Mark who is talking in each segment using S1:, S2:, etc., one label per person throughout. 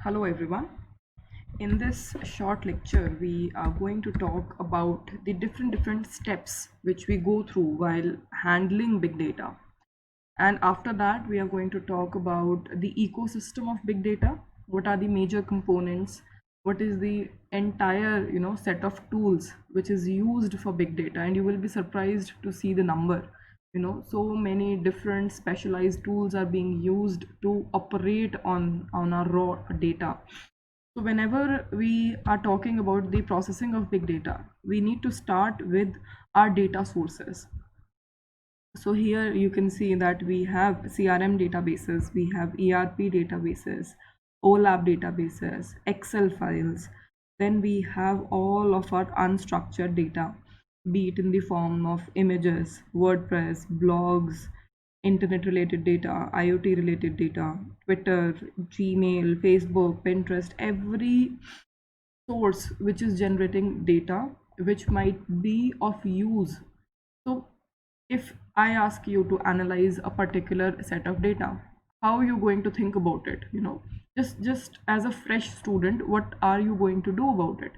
S1: Hello everyone. In this short lecture, we are going to talk about the different steps which we go through while handling big data. And after that, we are going to talk about the ecosystem of big data. What are the major components? What is the entire, set of tools which is used for big data? And you will be surprised to see the number. So many different specialized tools are being used to operate on our raw data. So whenever we are talking about the processing of big data, we need to start with our data sources. So here you can see that we have CRM databases, we have ERP databases, OLAP databases, Excel files. Then we have all of our unstructured data, be it in the form of images, WordPress, blogs, internet related data, IoT related data, Twitter, Gmail, Facebook, Pinterest, every source which is generating data which might be of use. So if I ask you to analyze a particular set of data, how are you going to think about it? Just as a fresh student, what are you going to do about it?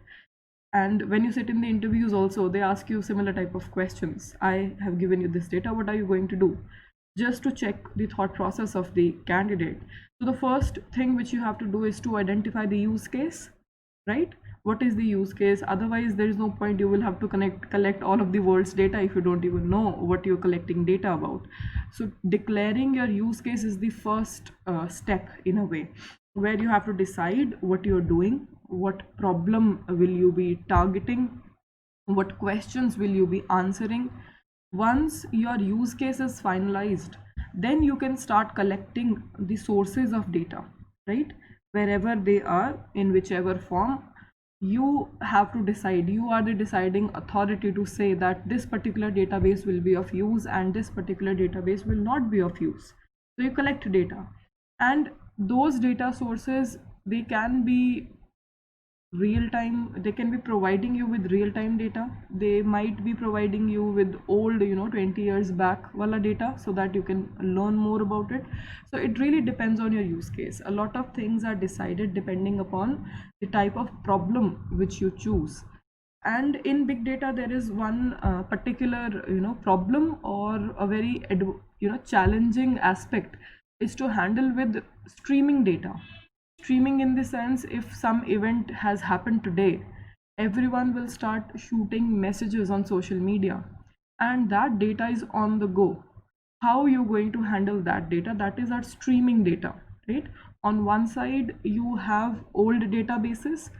S1: And when you sit in the interviews also, they ask you similar type of questions. I have given you this data, what are you going to do? Just to check the thought process of the candidate. So the first thing which you have to do is to identify the use case, right? What is the use case? Otherwise there is no point. You will have to collect all of the world's data if you don't even know what you're collecting data about. So declaring your use case is the first step in a way, where you have to decide what you're doing, what problem will you be targeting, what questions will you be answering. Once your use case is finalized, then you can start collecting the sources of data, right? Wherever they are, in whichever form, you have to decide. You are the deciding authority to say that this particular database will be of use and this particular database will not be of use. So you collect data, and those data sources, they can be real time. They can be providing you with real time data. They might be providing you with old, 20 years back wala data, so that you can learn more about it. So it really depends on your use case. A lot of things are decided depending upon the type of problem which you choose. And in big data there is one particular problem, or a very challenging aspect, is to handle with streaming data. Streaming in the sense, if some event has happened today, everyone will start shooting messages on social media, and that data is on the go. How you going to handle that data? That is our streaming data, right? On one side you have old databases,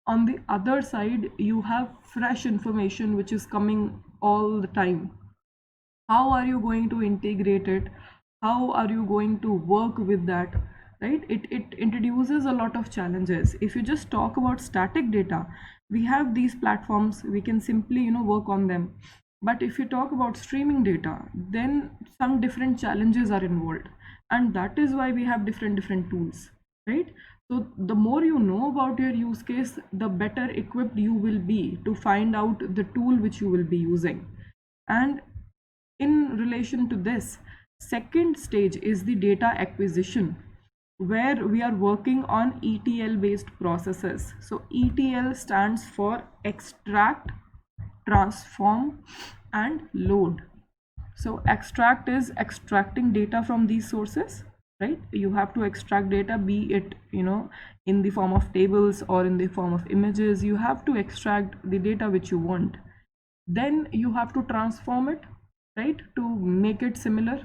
S1: on the other side you have fresh information which is coming all the time. How are you going to integrate it? How are you going to work with that, right? It introduces a lot of challenges. If you just talk about static data, we have these platforms, we can simply work on them. But if you talk about streaming data, then some different challenges are involved, and that is why we have different tools, right? So the more you know about your use case, the better equipped you will be to find out the tool which you will be using. And in relation to this, second stage is the data acquisition, where we are working on ETL based processes. So ETL stands for extract, transform, and load. So extract is extracting data from these sources, right? You have to extract data, be it in the form of tables or in the form of images. You have to extract the data which you want. Then you have to transform it, right, to make it similar.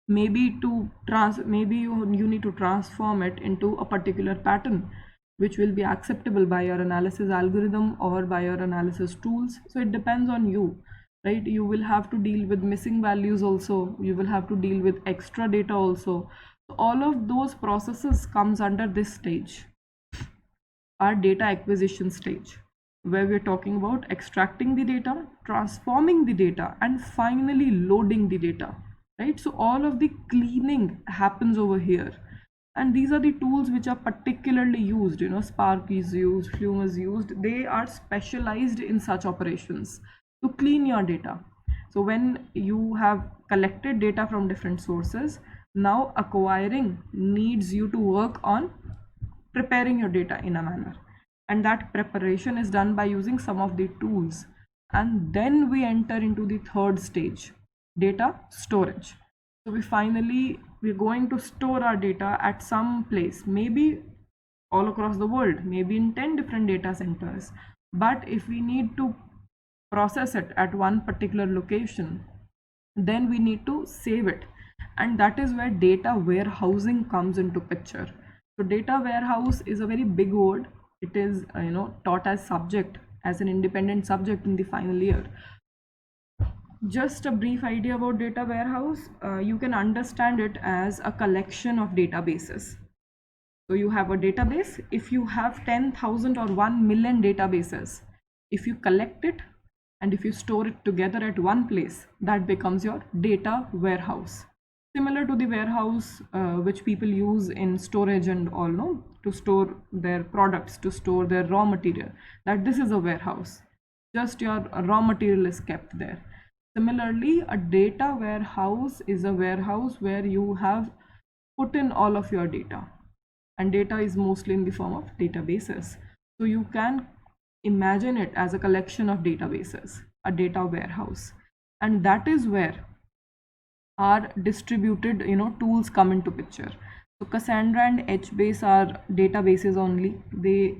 S1: Maybe you need to transform it into a particular pattern which will be acceptable by your analysis algorithm or by your analysis tools. So it depends on you, right? You will have to deal with missing values also, you will have to deal with extra data also. So all of those processes comes under this stage, our data acquisition stage, where we're talking about extracting the data, transforming the data, and finally loading the data, right? So all of the cleaning happens over here. And these are the tools which are particularly used. Spark is used, Flume is used. They are specialized in such operations to clean your data. So when you have collected data from different sources, now acquiring needs you to work on preparing your data in a manner, and that preparation is done by using some of the tools. And then we enter into the third stage, data storage. So we're going to store our data at some place, maybe all across the world, maybe in 10 different data centers. But if we need to process it at one particular location, then we need to save it, and that is where data warehousing comes into picture. So data warehouse is a very big word. It is taught as subject, as an independent subject in the final year. Just a brief idea about data warehouse. You can understand it as a collection of databases. So you have a database. If you have 10,000 or 1 million databases, if you collect it and if you store it together at one place, that becomes your data warehouse. Similar to the warehouse which people use in storage and all, no, to store their products, to store their raw material, that this is a warehouse. Just your raw material is kept there. Similarly, a data warehouse is a warehouse where you have put in all of your data, and data is mostly in the form of databases. So you can imagine it as a collection of databases, a data warehouse, and that is where our distributed tools come into picture. So Cassandra and HBase are databases only. They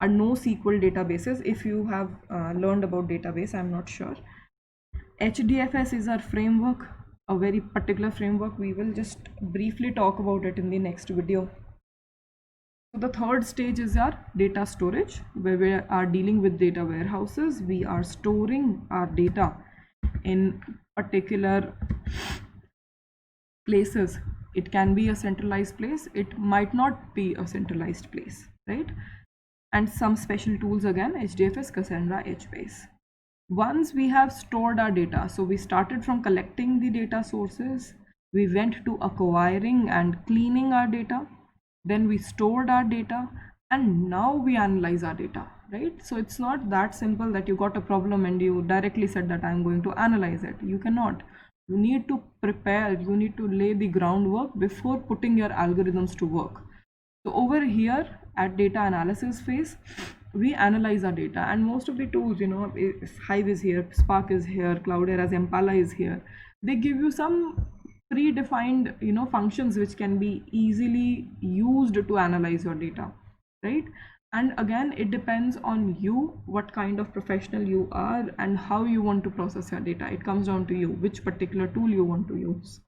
S1: are NoSQL databases. If you have learned about database, I'm not sure. HDFS is our framework, a very particular framework. We will just briefly talk about it in the next video. So the third stage is our data storage, where we are dealing with data warehouses. We are storing our data in particular places. It can be a centralized place, it might not be a centralized place, right? And some special tools again, HDFS, Cassandra, HBase. Once we have stored our data, so we started from collecting the data sources, we went to acquiring and cleaning our data, then we stored our data, and now we analyze our data, right? So it's not that simple that you got a problem and you directly said that I'm going to analyze it. You cannot. You need to prepare, you need to lay the groundwork before putting your algorithms to work. So over here at data analysis phase, we analyze our data, and most of the tools, Hive is here, Spark is here, Cloudera, Impala is here. They give you some predefined functions which can be easily used to analyze your data, right? And again, it depends on you, what kind of professional you are and how you want to process your data. It comes down to you, which particular tool you want to use.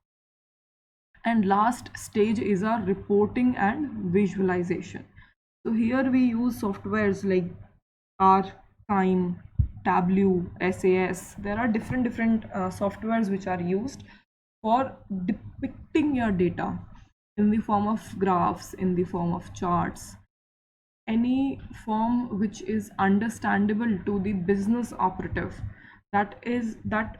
S1: And last stage is our reporting and visualization. So here we use softwares like R, Time, Tableau, SAS. There are different softwares which are used for depicting your data in the form of graphs, in the form of charts, any form which is understandable to the business operative. That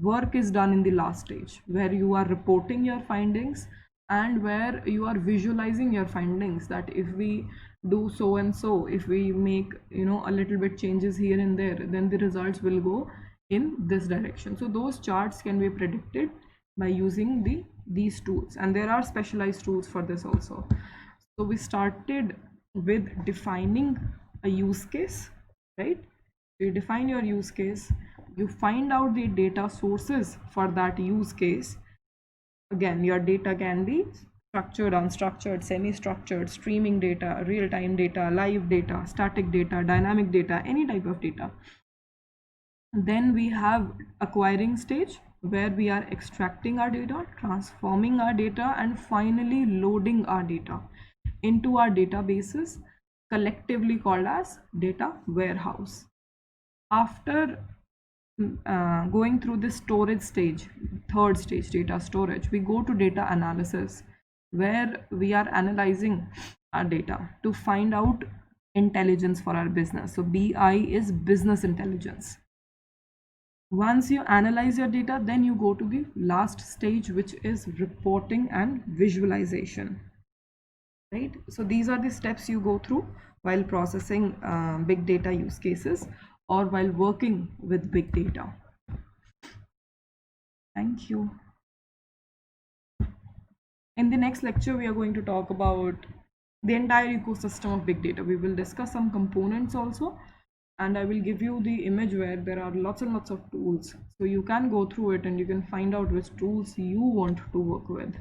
S1: work is done in the last stage, where you are reporting your findings and where you are visualizing your findings, that if we do so and so, if we make a little bit changes here and there, then the results will go in this direction. So those charts can be predicted by using these tools, and there are specialized tools for this also. So we started with defining a use case, right? You define your use case, you find out the data sources for that use case. Again, your data can be structured, unstructured, semi-structured, streaming data, real-time data, live data, static data, dynamic data, any type of data. Then we have acquiring stage, where we are extracting our data, transforming our data, and finally loading our data into our databases, collectively called as data warehouse. After going through the storage stage, third stage, data storage, we go to data analysis, where we are analyzing our data to find out intelligence for our business. So BI is business intelligence. Once you analyze your data, then you go to the last stage, which is reporting and visualization, right? So these are the steps you go through while processing big data use cases or while working with big data. Thank you. In the next lecture, we are going to talk about the entire ecosystem of big data. We will discuss some components also, and I will give you the image where there are lots and lots of tools. So you can go through it and you can find out which tools you want to work with.